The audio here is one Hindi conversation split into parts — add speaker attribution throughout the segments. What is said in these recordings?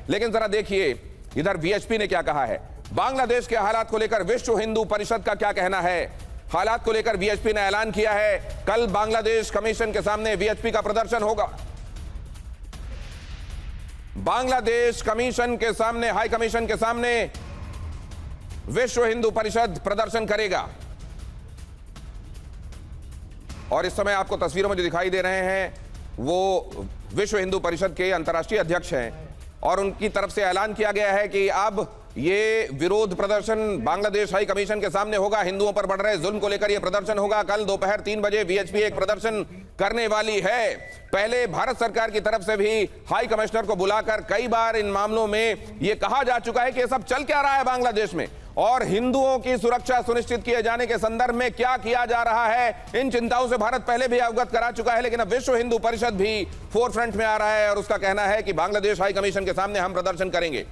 Speaker 1: लेकिन जरा देखिए इधर वीएचपी ने क्या कहा है, बांग्लादेश के हालात को लेकर विश्व हिंदू परिषद का क्या कहना है। हालात को लेकर वीएचपी ने ऐलान किया है, कल बांग्लादेश कमीशन के सामने वीएचपी का प्रदर्शन होगा। बांग्लादेश कमीशन के सामने, हाई कमीशन के सामने विश्व हिंदू परिषद प्रदर्शन करेगा। और इस समय आपको तस्वीरों में जो दिखाई दे रहे हैं वो विश्व हिंदू परिषद के अंतर्राष्ट्रीय अध्यक्ष हैं और उनकी तरफ से ऐलान किया गया है कि अब ये विरोध प्रदर्शन बांग्लादेश हाई कमीशन के सामने होगा। हिंदुओं पर बढ़ रहे जुल्म को लेकर यह प्रदर्शन होगा। कल दोपहर 3 बजे वीएचपी एक प्रदर्शन करने वाली है। पहले भारत सरकार की तरफ से भी हाई कमिश्नर को बुलाकर कई बार इन मामलों में यह कहा जा चुका है कि यह सब चल क्या रहा है बांग्लादेश में और हिंदुओं की सुरक्षा सुनिश्चित किए जाने के संदर्भ में क्या किया जा रहा है। इन चिंताओं से भारत पहले भी अवगत करा चुका है, लेकिन अब विश्व हिंदू परिषद भी फोरफ्रंट में आ रहा है और उसका कहना है कि बांग्लादेश हाई कमीशन के सामने हम प्रदर्शन करेंगे।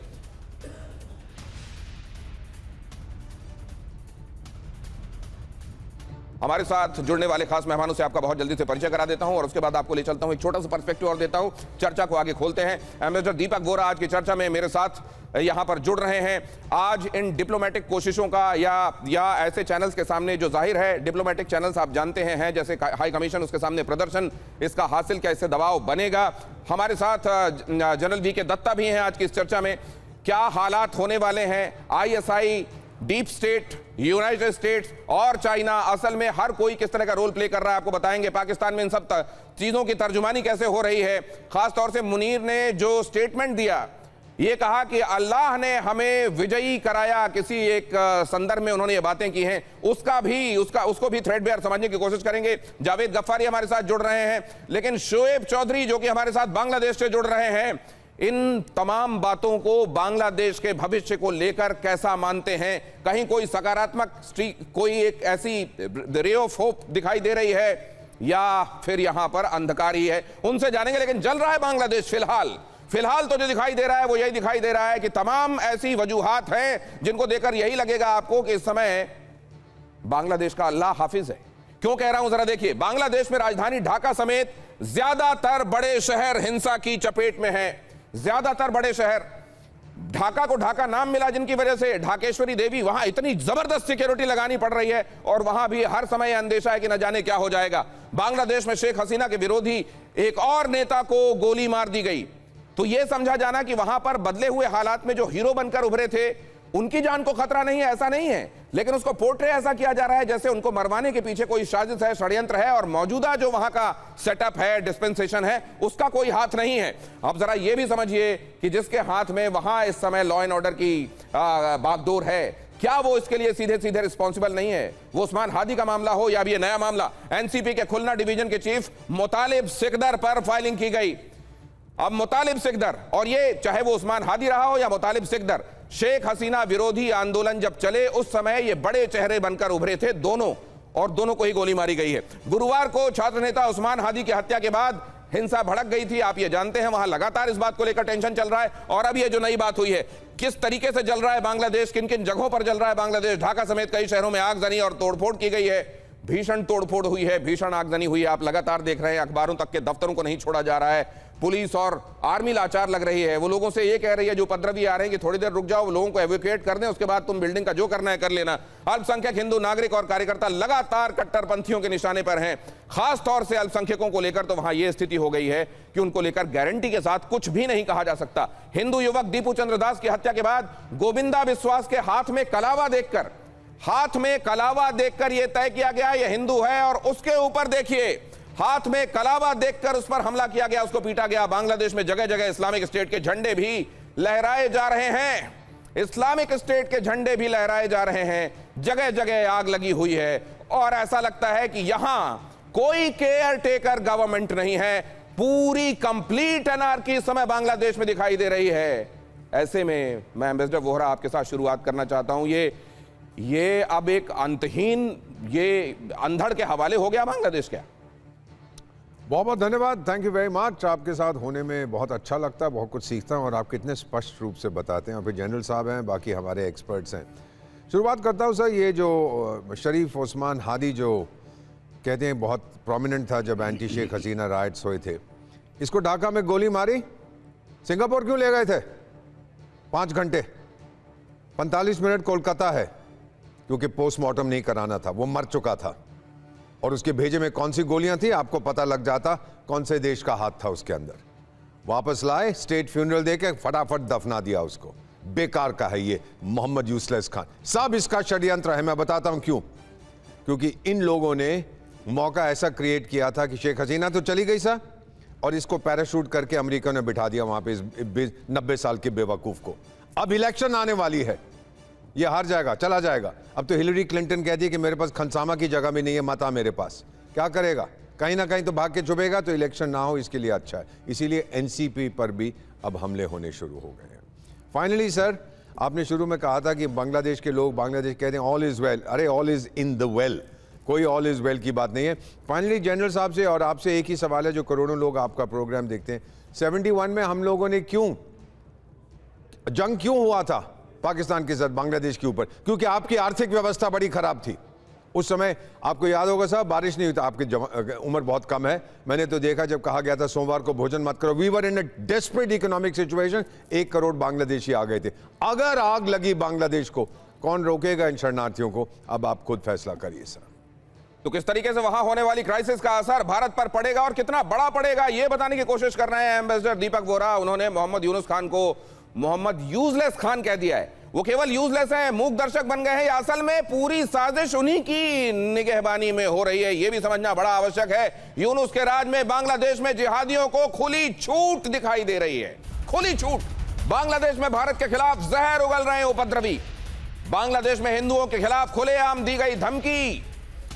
Speaker 1: हमारे साथ जुड़ने वाले खास मेहमानों से आपका बहुत जल्दी से परिचय करा देता हूं और उसके बाद आपको ले चलता हूं, एक छोटा सा पर्सपेक्टिव और देता हूं, चर्चा को आगे खोलते हैं। एम्बेसडर दीपक बोरा आज की चर्चा में मेरे साथ यहां पर जुड़ रहे हैं। आज इन डिप्लोमेटिक कोशिशों का या ऐसे चैनल्स के सामने जो जाहिर है डिप्लोमेटिक चैनल्स आप जानते हैं जैसे हाई कमीशन, उसके सामने प्रदर्शन, इसका हासिल क्या, इससे दबाव बनेगा। हमारे साथ जनरल वी.के. दत्ता भी हैं आज की इस चर्चा में। क्या हालात होने वाले हैं, ISI, deep state, United states और चाइना असल में हर कोई किस तरह का रोल प्ले कर रहा है आपको बताएंगे। पाकिस्तान में इन सब चीजों की तर्जुमानी कैसे हो रही है। खासतौर से मुनीर ने जो स्टेटमेंट दिया, ये कहा कि अल्लाह ने हमें विजयी कराया, किसी एक संदर्भ में उन्होंने ये बातें की हैं, उसको भी थ्रेडबेयर समझने की कोशिश करेंगे। जावेद गफ्फारी हमारे साथ जुड़ रहे हैं, लेकिन शोएब चौधरी जो कि हमारे साथ बांग्लादेश से जुड़ रहे हैं, इन तमाम बातों को बांग्लादेश के भविष्य को लेकर कैसा मानते हैं। कहीं कोई सकारात्मक कोई एक ऐसी रे ऑफ होप दिखाई दे रही है या फिर यहां पर अंधकार ही है, उनसे जानेंगे। लेकिन जल रहा है बांग्लादेश फिलहाल तो जो दिखाई दे रहा है वो यही दिखाई दे रहा है कि तमाम ऐसी वजूहात हैं जिनको देखकर यही लगेगा आपको कि इस समय बांग्लादेश का अल्लाह हाफिज है। क्यों कह रहा हूं जरा देखिए, बांग्लादेश में राजधानी ढाका समेत ज्यादातर बड़े शहर हिंसा की चपेट में हैं। ज्यादातर बड़े शहर, ढाका को ढाका नाम मिला जिनकी वजह से ढाकेश्वरी देवी, वहां इतनी जबरदस्त सिक्योरिटी लगानी पड़ रही है और वहां भी हर समय अंदेशा है कि न जाने क्या हो जाएगा। बांग्लादेश में शेख हसीना के विरोधी एक और नेता को गोली मार दी गई, तो यह समझा जाना कि वहां पर बदले हुए हालात में जो हीरो बनकर उभरे थे उनकी जान को खतरा नहीं है, ऐसा नहीं है, लेकिन उसको पोर्ट्रे ऐसा किया जा रहा है जैसे उनको मरवाने के पीछे कोई साजिश है, षड्यंत्र है और मौजूदा जो वहां का सेटअप है, डिस्पेंसेशन है, उसका कोई हाथ नहीं है। अब जरा ये भी समझिए कि जिसके हाथ में वहां इस समय लॉ एंड ऑर्डर की बागडोर है, क्या वो इसके लिए सीधे सीधे रिस्पॉन्सिबल नहीं है। वो उस्मान हादी का मामला हो या भी ये नया मामला, एनसीपी के खुलना डिवीजन के चीफ मुतालिब सिकदर पर फाइलिंग की गई। अब मुतालिब सिकदर, और ये चाहे वो उस्मान हादी रहा हो या मुतालिब सिकदर, शेख हसीना विरोधी आंदोलन जब चले उस समय ये बड़े चेहरे बनकर उभरे थे दोनों, और दोनों को ही गोली मारी गई है। गुरुवार को छात्र नेता उस्मान हादी की हत्या के बाद हिंसा भड़क गई थी, आप ये जानते हैं। वहां लगातार इस बात को लेकर टेंशन चल रहा है और अब ये जो नई बात हुई है, किस तरीके से जल रहा है बांग्लादेश, किन किन जगहों पर जल रहा है बांग्लादेश। ढाका समेत कई शहरों में आगजनी और तोड़फोड़ की गई है, भीषण तोड़फोड़ हुई है, भीषण आगजनी हुई है। आप लगातार देख रहे हैं, अखबारों तक के दफ्तरों को नहीं छोड़ा जा रहा है। पुलिस और आर्मी लाचार लग रही है। वो लोगों से ये कह रही है जो उपद्रवी आ रहे हैं कि थोड़ी देर रुक जाओ, लोगों को एवैक्यूएट कर दें, उसके बाद तुम बिल्डिंग का जो करना है कर लेना। अल्पसंख्यक हिंदू नागरिक और कार्यकर्ता लगातार कट्टरपंथियों के निशाने पर हैं। खास तौर से अल्पसंख्यकों को लेकर तो वहां यह स्थिति हो गई है कि उनको लेकर गारंटी के साथ कुछ भी नहीं कहा जा सकता। हिंदू युवक दीपू चंद्र दास की हत्या के बाद गोविंदा विश्वास के हाथ में कलावा देखकर यह तय किया गया यह हिंदू है, और उसके ऊपर देखिए हाथ में कलावा देखकर उस पर हमला किया गया, उसको पीटा गया। बांग्लादेश में जगह जगह इस्लामिक स्टेट के झंडे भी लहराए जा रहे हैं, इस्लामिक स्टेट के झंडे भी लहराए जा रहे हैं, जगह जगह आग लगी हुई है और ऐसा लगता है कि यहां कोई केयर टेकर गवर्नमेंट नहीं है। पूरी कंप्लीट एनार्की इस समय बांग्लादेश में दिखाई दे रही है। ऐसे में मैं एम्बेसडर वोहरा आपके साथ शुरुआत करना चाहता हूं। ये अब एक अंतहीन ये अंधड़ के हवाले हो गया बांग्लादेश क्या?
Speaker 2: बहुत बहुत धन्यवाद, थैंक यू वेरी मच। आपके साथ होने में बहुत अच्छा लगता है, बहुत कुछ सीखता हूँ और आप कितने स्पष्ट रूप से बताते हैं। और फिर जनरल साहब हैं, बाकी हमारे एक्सपर्ट्स हैं। शुरुआत करता हूँ सर, ये जो शरीफ उस्मान हादी जो कहते हैं बहुत प्रोमिनेंट था जब एंटी शेख हसीना राइट्स हुए थे, इसको ढाका में गोली मारी, सिंगापुर क्यों ले गए थे? 5 घंटे 45 मिनट कोलकाता है, क्योंकि पोस्टमार्टम नहीं कराना था, वो मर चुका था। और उसके भेजे में कौन सी गोलियां थी आपको पता लग जाता कौन से देश का हाथ था उसके अंदर। वापस लाए, स्टेट फ्यूनरल देके फटाफट दफना दिया उसको। बेकार का है ये मोहम्मद यूसुफ खान। सब इसका षड्यंत्र है, मैं बताता हूं क्यों। क्योंकि इन लोगों ने मौका ऐसा क्रिएट किया था कि शेख हसीना तो चली गई सर, और इसको पैराशूट करके अमेरिका ने बिठा दिया वहां पे इस 90 साल के बेवकूफ को। अब इलेक्शन आने वाली है, ये हार जाएगा, चला जाएगा। अब तो हिलरी क्लिंटन कहती है कि मेरे पास खनसामा की जगह भी नहीं है, मत आ मेरे पास। क्या करेगा, कहीं ना कहीं तो भाग के छुपेगा, तो इलेक्शन ना हो इसके लिए अच्छा है। इसीलिए एनसीपी पर भी अब हमले होने शुरू हो गए हैं। फाइनली सर, आपने शुरू में कहा था कि बांग्लादेश के लोग बांग्लादेश कहते हैं ऑल इज वेल। अरे all is in the well, कोई ऑल इज वेल की बात नहीं है। फाइनली जनरल साहब से और आपसे एक ही सवाल है, जो करोड़ों लोग आपका प्रोग्राम देखते हैं। 71 में हम लोगों ने जंग क्यों हुआ था पाकिस्तान के साथ बांग्लादेश के ऊपर? क्योंकि आपकी आर्थिक व्यवस्था बड़ी खराब थी उस समय। आपको याद होगा साहब, बारिश नहीं हुई था। आपकी उम्र बहुत कम है, मैंने तो देखा जब कहा गया था सोमवार को भोजन मत करो। We were in a desperate economic situation. 1 crore Bangladeshi आ गए थे। अगर आग लगी बांग्लादेश को, कौन रोकेगा इन शरणार्थियों को? अब आप खुद फैसला करिए सर।
Speaker 1: तो किस तरीके से वहां होने वाली क्राइसिस का असर भारत पर पड़ेगा और कितना बड़ा पड़ेगा, यह बताने की कोशिश कर रहे हैं एम्बेसडर दीपक वोरा। उन्होंने मोहम्मद यूनुस खान को मोहम्मद यूजलेस खान कह दिया है। वो केवल यूजलेस है, मूक दर्शक बन गए हैं, या असल में पूरी साजिश उन्हीं की निगहबानी में हो रही है, यह भी समझना बड़ा आवश्यक है। यूनुस के राज में बांग्लादेश में जिहादियों को खुली छूट दिखाई दे रही है, खुली छूट। बांग्लादेश में भारत के खिलाफ जहर उगल रहे हैं उपद्रवी। बांग्लादेश में हिंदुओं के खिलाफ खुलेआम दी गई धमकी।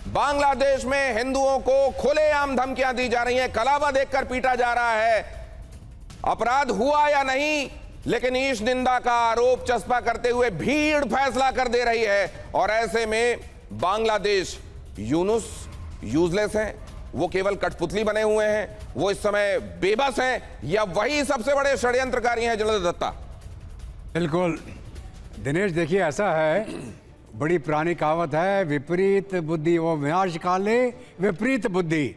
Speaker 1: बांग्लादेश में हिंदुओं को खुलेआम धमकियां दी जा रही हैं, कलावा देखकर पीटा जा रहा है। अपराध हुआ या नहीं, लेकिन ईश निंदा का आरोप चस्पा करते हुए भीड़ फैसला कर दे रही है। और ऐसे में बांग्लादेश यूनुस यूजलेस हैं, वो केवल कठपुतली बने हुए हैं, वो इस समय बेबस हैं, या वही सबसे बड़े षड्यंत्रकारी हैं जनरल दत्ता?
Speaker 3: बिल्कुल दिनेश, देखिए ऐसा है, बड़ी पुरानी कहावत है, विपरीत बुद्धि वो विनाश काले विपरीत बुद्धि।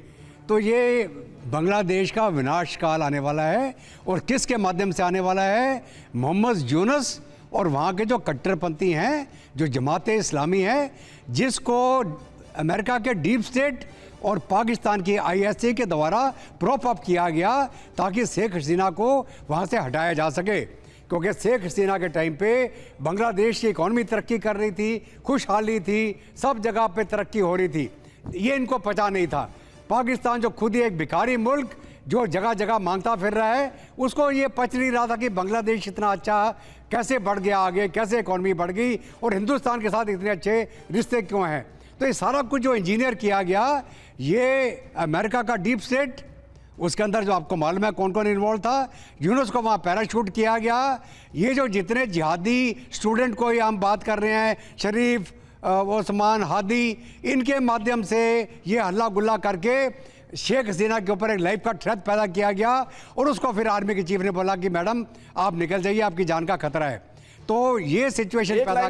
Speaker 3: तो ये बांग्लादेश का विनाश काल आने वाला है, और किसके माध्यम से आने वाला है? मोहम्मद यूनुस और वहाँ के जो कट्टरपंथी हैं, जो जमाते इस्लामी है, जिसको अमेरिका के डीप स्टेट और पाकिस्तान की ISA के द्वारा प्रॉप अप किया गया, ताकि शेख हसीना को वहाँ से हटाया जा सके। क्योंकि शेख हसीना के टाइम पे बांग्लादेश की इकॉनमी तरक्की कर रही थी, खुशहाली थी, सब जगह पे तरक्की हो रही थी। ये इनको पता नहीं था। पाकिस्तान जो खुद ही एक भिखारी मुल्क जो जगह जगह मांगता फिर रहा है, उसको ये पच नहीं रहा था कि बांग्लादेश इतना अच्छा कैसे बढ़ गया आगे, कैसे इकॉनमी बढ़ गई, और हिंदुस्तान के साथ इतने अच्छे रिश्ते क्यों हैं। तो ये सारा कुछ जो इंजीनियर किया गया, ये अमेरिका का डीप स्टेट, उसके अंदर जो आपको मालूम है कौन कौन इन्वॉल्व था, यूनुस को वहाँ पैराशूट किया गया। ये जो जितने जिहादी स्टूडेंट को ये हम बात कर रहे हैं, शरीफ, ओस्मान, हादी, इनके माध्यम से ये हल्ला गुल्ला करके शेख हसीना के ऊपर एक लाइफ का थ्रेट पैदा किया गया, और उसको फिर आर्मी के चीफ ने बोला कि मैडम आप निकल जाइए, आपकी जान का खतरा है। तो ये सिचुएशन पैदा